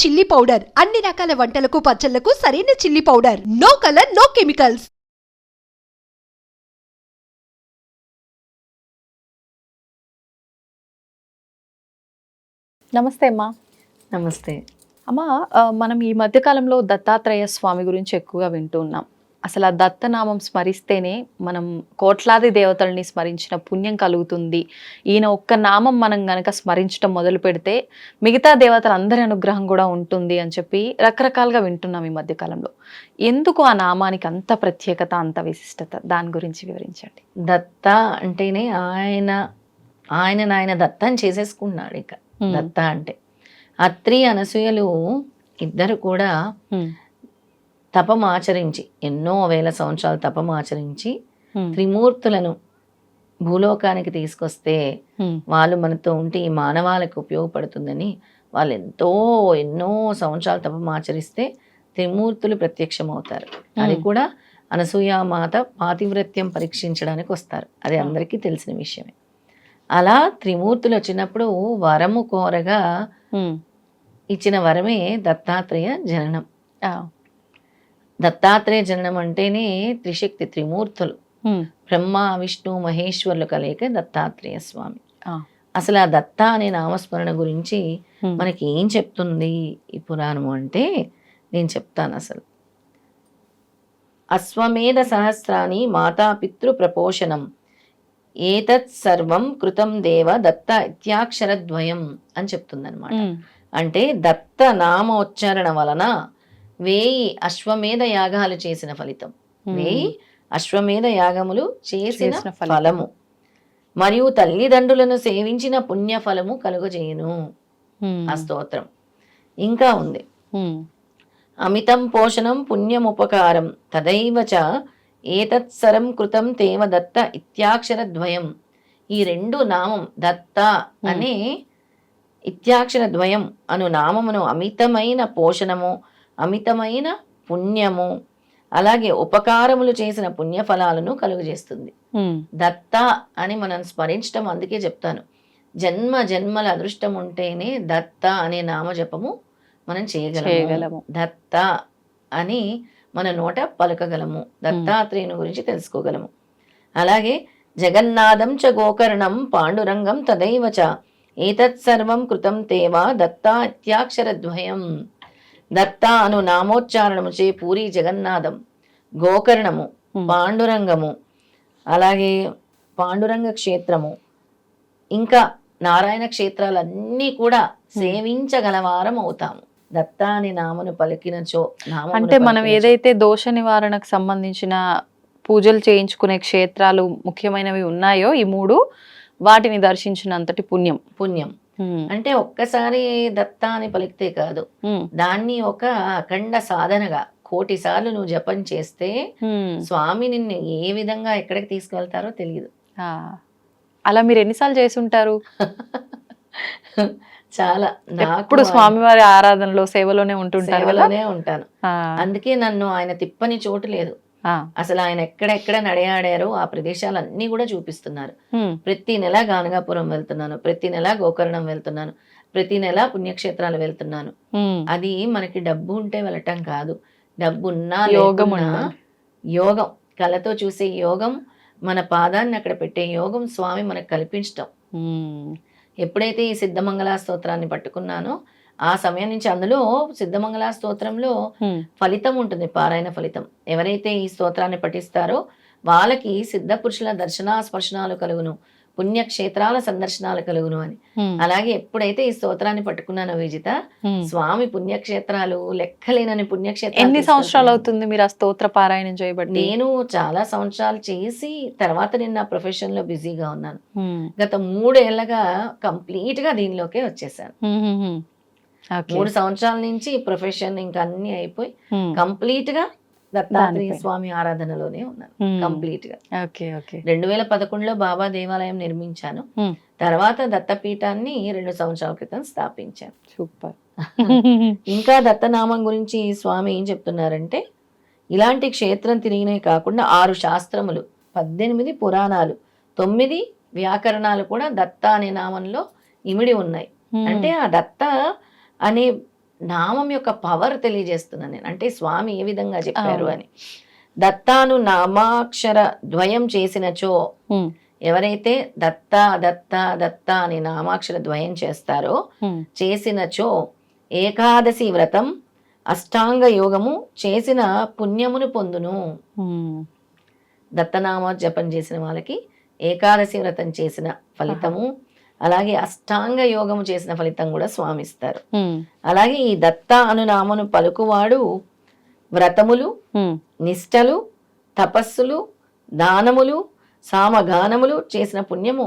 Chilli powder అన్ని రకాల వంటలకు పచ్చళ్లకు సరైన chilli powder. No colour, no chemicals. నమస్తే అమ్మా. నమస్తే అమ్మా, మనం ఈ మధ్యకాలంలో దత్తాత్రేయ స్వామి గురించి ఎక్కువగా వింటూ ఉన్నాం. అసలు ఆ దత్తనామం స్మరిస్తేనే మనం కోట్లాది దేవతల్ని స్మరించిన పుణ్యం కలుగుతుంది. ఈయన ఒక్క నామం మనం గనక స్మరించడం మొదలు పెడితే మిగతా దేవతలందరి అనుగ్రహం కూడా ఉంటుంది అని చెప్పి రకరకాలుగా వింటున్నాం ఈ మధ్యకాలంలో. ఎందుకు ఆ నామానికి అంత ప్రత్యేకత, అంత విశిష్టత? దాని గురించి వివరించండి. దత్త అంటేనే ఆయన దత్తాన్ని చేసేసుకున్నాడు. ఇక దత్త అంటే అత్రి అనసూయలు ఇద్దరు కూడా తపమాచరించి, ఎన్నో వేల సంవత్సరాలు తపమాచరించి త్రిమూర్తులను భూలోకానికి తీసుకొస్తే వాళ్ళు మనతో ఉంటే ఈ మానవాళికి ఉపయోగపడుతుందని వాళ్ళు ఎన్నో సంవత్సరాలు తపమాచరిస్తే త్రిమూర్తులు ప్రత్యక్షమవుతారు. అది కూడా అనసూయామాత పాతివ్రత్యం పరీక్షించడానికి వస్తారు. అది అందరికీ తెలిసిన విషయమే. అలా త్రిమూర్తులు వచ్చినప్పుడు వరము కోరగా ఇచ్చిన వరమే దత్తాత్రేయ జననం. దత్తాత్రేయ జననం అంటేనే త్రిశక్తి, త్రిమూర్తులు, బ్రహ్మ విష్ణు మహేశ్వరులు కలయిక దత్తాత్రేయ స్వామి. అసలు ఆ దత్త అనే నామస్మరణ గురించి మనకి ఏం చెప్తుంది ఈ పురాణము అంటే నేను చెప్తాను. అసలు అశ్వమేధ సహస్రాని మాతాపితృ ప్రపోషణం ఏతత్ సర్వం కృతం దేవ దత్త ఇత్యాక్షరద్వయం అని చెప్తుంది అనమాట. అంటే దత్త నామోచ్చారణ వలన 1000 అశ్వమేధ యాగాలు చేసిన ఫలితం, 1000 అశ్వమేధ యాగములు చేసిన ఫలము, మరియు తల్లిదండ్రులను సేవించిన పుణ్య ఫలము కలుగజేయును ఆ స్తోత్రం. ఇంకా ఉంది, అమితం పోషణం పుణ్యముపకారం తదైవచ ఏతత్సరం కృతం తేవ దత్త ఇత్యాక్షరద్వయం. ఈ రెండు నామం దత్త అనే ఇత్యాక్షరద్వయం అను నామమును అమితమైన పోషణము, అమితమైన పుణ్యము, అలాగే ఉపకారములు చేసిన పుణ్యఫలాలను కలుగజేస్తుంది. దత్త అని మనం స్మరించడం అందుకే చెప్తాను, జన్మ జన్మల అదృష్టం ఉంటేనే దత్త అనే నామజపము మనం చేయగలము. దత్త అని మన నోట పలకగలము, దత్తాత్రేయుని గురించి తెలుసుకోగలము. అలాగే జగన్నాథం చ గోకర్ణం పాండురంగం తదైవచ ఏతత్సర్వం కృతం తేవా దత్త ఇత్యాక్షరద్వయం. దత్త అను నామోచ్చారణముచే పూరి జగన్నాథం, గోకర్ణము, పాండురంగము, అలాగే పాండురంగ క్షేత్రము, ఇంకా నారాయణ క్షేత్రాలన్నీ కూడా సేవించగలవారం అవుతాము దత్త అని నామను పలికినచో. అంటే మనం ఏదైతే దోష నివారణకు సంబంధించిన పూజలు చేయించుకునే క్షేత్రాలు ముఖ్యమైనవి ఉన్నాయో ఈ 3, వాటిని దర్శించినంతటి పుణ్యం. అంటే ఒక్కసారి దత్త అని పలికితే కాదు, దాన్ని ఒక అఖండ సాధనగా 1,000,000 సార్లు నువ్వు జపం చేస్తే స్వామి నిన్ను ఏ విధంగా ఎక్కడికి తీసుకెళ్తారో తెలియదు. అలా మీరు ఎన్నిసార్లు చేసి ఉంటారు? చాలా. ఎప్పుడు స్వామివారి ఆరాధనలో సేవలోనే ఉంటాను. అందుకే నన్ను ఆయన తిప్పని చోటు లేదు. అసలు ఆయన ఎక్కడెక్కడ నడయాడారో ఆ ప్రదేశాలన్నీ కూడా చూపిస్తున్నారు. ప్రతి నెల గానగాపురం వెళ్తున్నాను, ప్రతి నెల గోకర్ణం వెళ్తున్నాను, ప్రతి నెల పుణ్యక్షేత్రాలు వెళ్తున్నాను. అది మనకి డబ్బు ఉంటే వెళ్ళటం కాదు, డబ్బు ఉన్నా యోగం, కళ్ళతో చూసే యోగం, మన పాదాన్ని అక్కడ పెట్టే యోగం స్వామి మనకు కల్పించటం. ఎప్పుడైతే ఈ సిద్ధమంగళ స్తోత్రాన్ని పట్టుకున్నానో ఆ సమయం నుంచి, అందులో సిద్ధమంగళ స్తోత్రంలో ఫలితం ఉంటుంది, పారాయణ ఫలితం. ఎవరైతే ఈ స్తోత్రాన్ని పఠిస్తారో వాళ్ళకి సిద్ధ పురుషుల దర్శన స్పర్శనాలు కలుగును, పుణ్యక్షేత్రాల సందర్శనాలు కలుగును అని. అలాగే ఎప్పుడైతే ఈ స్తోత్రాన్ని పట్టుకున్నానో విజిత, స్వామి పుణ్యక్షేత్రాలు లెక్కలేనని పుణ్యక్షేత్రాలు. ఎన్ని సంవత్సరాలు అవుతుంది మీరు ఆ స్తోత్ర పారాయణం చేయబట్టి? నేను చాలా సంవత్సరాలు చేసి తర్వాత నేను నా ప్రొఫెషన్ లో బిజీగా ఉన్నాను. గత 3 ఏళ్లగా కంప్లీట్ గా దీనిలోకే వచ్చేసాను. 3 సంవత్సరాల నుంచి ప్రొఫెషన్ ఇంకా అన్ని అయిపోయి కంప్లీట్ గా దత్తాత్రేయ స్వామి ఆరాధనలోనే ఉన్నాను కంప్లీట్ గా. 2011లో బాబా దేవాలయం నిర్మించాను. తర్వాత దత్తపీఠాన్ని 2 సంవత్సరాల క్రితం స్థాపించాను. సూపర్. ఇంకా దత్తనామం గురించి స్వామి ఏం చెప్తున్నారంటే, ఇలాంటి క్షేత్రం తిరిగినే కాకుండా 6 శాస్త్రములు, 18 పురాణాలు, 9 వ్యాకరణాలు కూడా దత్త అనే నామంలో ఇమిడి ఉన్నాయి. అంటే ఆ దత్త అనే నామం యొక్క పవర్ తెలియజేస్తున్నాను నేను. అంటే స్వామి ఏ విధంగా చెప్పారు అని. దత్తాను నామాక్షర ద్వయం చేసినచో, ఎవరైతే దత్త దత్త దత్త అని నామాక్షర ద్వయం చేస్తారో, చేసినచో ఏకాదశి వ్రతం అష్టాంగ యోగము చేసిన పుణ్యమును పొందును. దత్తనామ జపం చేసిన వాళ్ళకి ఏకాదశి వ్రతం చేసిన ఫలితము, అలాగే అష్టాంగ యోగము చేసిన ఫలితం కూడా స్వామిస్తారు. అలాగే ఈ దత్త అను నామను పలుకువాడు వ్రతములు, నిష్టలు, తపస్సులు, దానములు, సామగానములు చేసిన పుణ్యము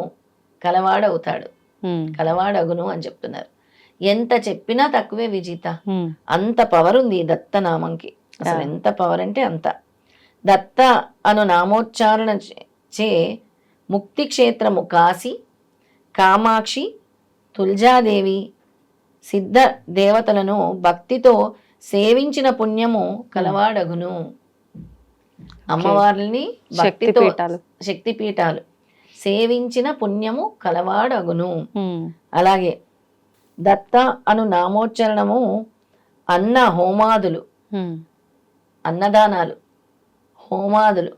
కలవాడవుతాడు, కలవాడగును అని చెప్తున్నారు. ఎంత చెప్పినా తక్కువే విజిత. అంత పవర్ ఉంది ఈ దత్తనామంకి. అసలు ఎంత పవర్ అంటే అంత. దత్త అను నామోచ్చారణ చే ముక్తి క్షేత్రము కాశీ, కామాక్షి, తుల్జాదేవి, సిద్ధ దేవతలను భక్తితో సేవించిన పుణ్యము కలవాడగును. అమ్మవారిని భక్తితో, శక్తిపీఠాలు సేవించిన పుణ్యము కలవాడగును. అలాగే దత్త అను నామోచ్చరణము అన్న హోమాదులు, అన్నదానాలు, హోమాదులు,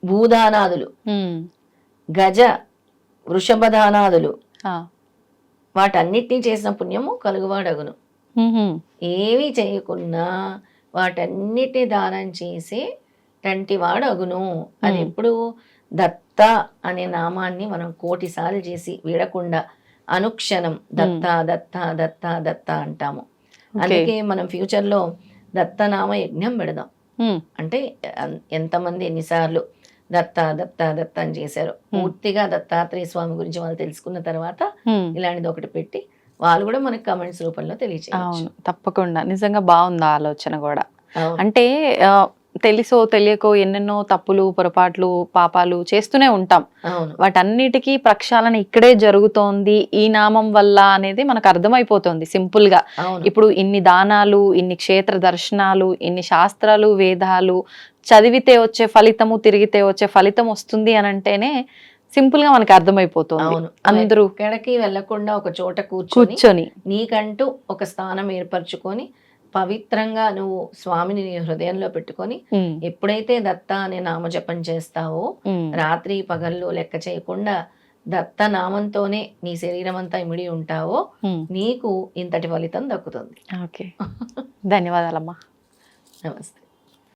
భూదానాదులు, గజ వృషభదానాదులు, వాటన్నిటినీ చేసిన పుణ్యము కలుగువాడగును. ఏవి చేయకున్నా వాటన్నిటిని దానం చేసే తంటివాడు అగును. అది ఎప్పుడు దత్త అనే నామాన్ని మనం 1,000 సార్లు చేసి వీడకుండా అనుక్షణం దత్త దత్త దత్త దత్త అంటాము. అందుకే మనం ఫ్యూచర్ లో దత్తనామ యజ్ఞం పెడదాం. అంటే ఎంతమంది ఎన్నిసార్లు దత్త దత్త దత్త అని చేశారు, పూర్తిగా దత్తాత్రేయ స్వామి గురించి వాళ్ళు తెలుసుకున్న తర్వాత ఇలాంటిది ఒకటి పెట్టి వాళ్ళు కూడా మనకి కమెంట్స్ రూపంలో తెలియచేయచ్చు. తప్పకుండా. నిజంగా బాగుంది ఆలోచన కూడా. అంటే తెలుసో తెలియకో ఎన్నెన్నో తప్పులు, పొరపాట్లు, పాపాలు చేస్తూనే ఉంటాం. వాటన్నిటికీ ప్రక్షాళన ఇక్కడే జరుగుతోంది ఈ నామం వల్ల అనేది మనకు అర్థమైపోతుంది సింపుల్ గా. ఇప్పుడు ఇన్ని దానాలు, ఇన్ని క్షేత్ర దర్శనాలు, ఇన్ని శాస్త్రాలు, వేదాలు చదివితే వచ్చే ఫలితము, తిరిగితే వచ్చే ఫలితం వస్తుంది అని అంటేనే సింపుల్ గా మనకి అర్థమైపోతుంది. అందరూ ఎక్కడికి వెళ్లకుండా ఒక చోట కూర్చొని నీకంటూ ఒక స్థానం ఏర్పరచుకొని పవిత్రంగా నువ్వు స్వామిని నీ హృదయంలో పెట్టుకొని ఎప్పుడైతే దత్త అనే నామజపం చేస్తావో రాత్రి పగళ్ళు లెక్క చేయకుండా దత్త నామంతోనే నీ శరీరం అంతా ఇమిడి ఉంటావో నీకు ఇంతటి ఫలితం దక్కుతుంది. ఓకే, ధన్యవాదాలమ్మా. నమస్తే.